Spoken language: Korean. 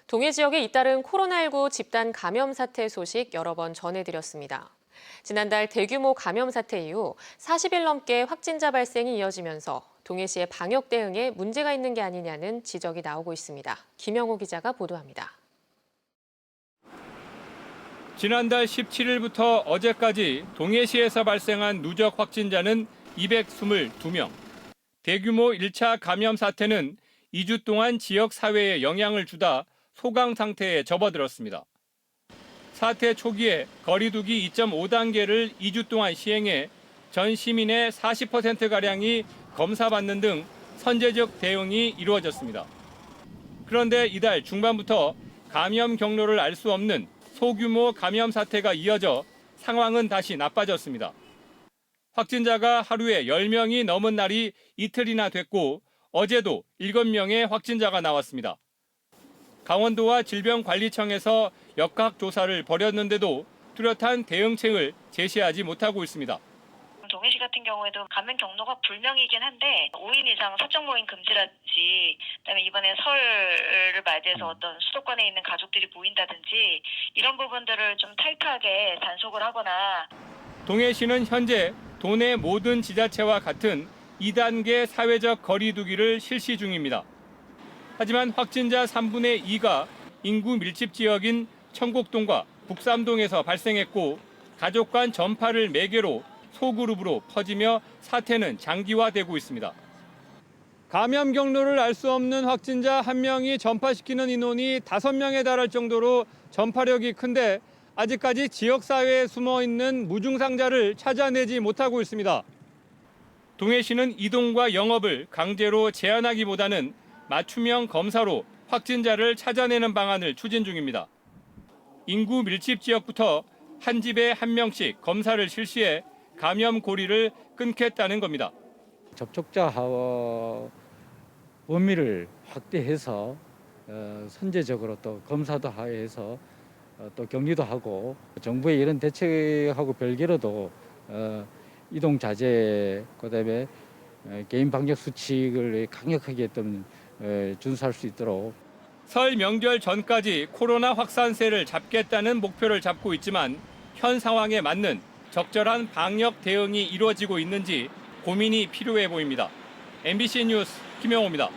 동해 지역에 잇따른 코로나19 집단 감염 사태 소식 여러 번 전해드렸습니다. 지난달 대규모 감염 사태 이후 40일 넘게 확진자 발생이 이어지면서 동해시의 방역 대응에 문제가 있는 게 아니냐는 지적이 나오고 있습니다. 김영호 기자가 보도합니다. 지난달 17일부터 어제까지 동해시에서 발생한 누적 확진자는 222명. 대규모 1차 감염 사태는 2주 동안 지역 사회에 영향을 주다 소강 상태에 접어들었습니다. 사태 초기에 거리 두기 2.5단계를 2주 동안 시행해 전 시민의 40%가량이 검사받는 등 선제적 대응이 이루어졌습니다. 그런데 이달 중반부터 감염 경로를 알 수 없는 소규모 감염 사태가 이어져 상황은 다시 나빠졌습니다. 확진자가 하루에 10명이 넘은 날이 이틀이나 됐고 어제도 7명의 확진자가 나왔습니다. 강원도와 질병관리청에서 역학조사를 벌였는데도 뚜렷한 대응책을 제시하지 못하고 있습니다. 동해시 같은 경우에도 감염 경로가 불명이긴 한데 5인 이상 사적 모임 금지라든지 그다음에 이번에 설을 맞이해서 어떤 수도권에 있는 가족들이 모인다든지 이런 부분들을 좀 타이트하게 단속을 하거나 동해시는 현재 도내 모든 지자체와 같은 2단계 사회적 거리 두기를 실시 중입니다. 하지만 확진자 3분의 2가 인구 밀집 지역인 청곡동과 북삼동에서 발생했고 가족 간 전파를 매개로 소그룹으로 퍼지며 사태는 장기화되고 있습니다. 감염 경로를 알 수 없는 확진자 1명이 전파시키는 인원이 5명에 달할 정도로 전파력이 큰데 아직까지 지역사회에 숨어있는 무증상자를 찾아내지 못하고 있습니다. 동해시는 이동과 영업을 강제로 제한하기보다는 맞춤형 검사로 확진자를 찾아내는 방안을 추진 중입니다. 인구 밀집 지역부터 한 집에 1명씩 검사를 실시해 감염 고리를 끊겠다는 겁니다. 접촉자 범위를 확대해서 선제적으로 또 검사도 해서 또 격리도 하고 정부의 이런 대책하고 별개로도 이동 자제 그다음에 개인 방역 수칙을 강력하게 좀 준수할 수 있도록 설 명절 전까지 코로나 확산세를 잡겠다는 목표를 잡고 있지만 현 상황에 맞는 적절한 방역 대응이 이루어지고 있는지 고민이 필요해 보입니다. MBC 뉴스 김영호입니다.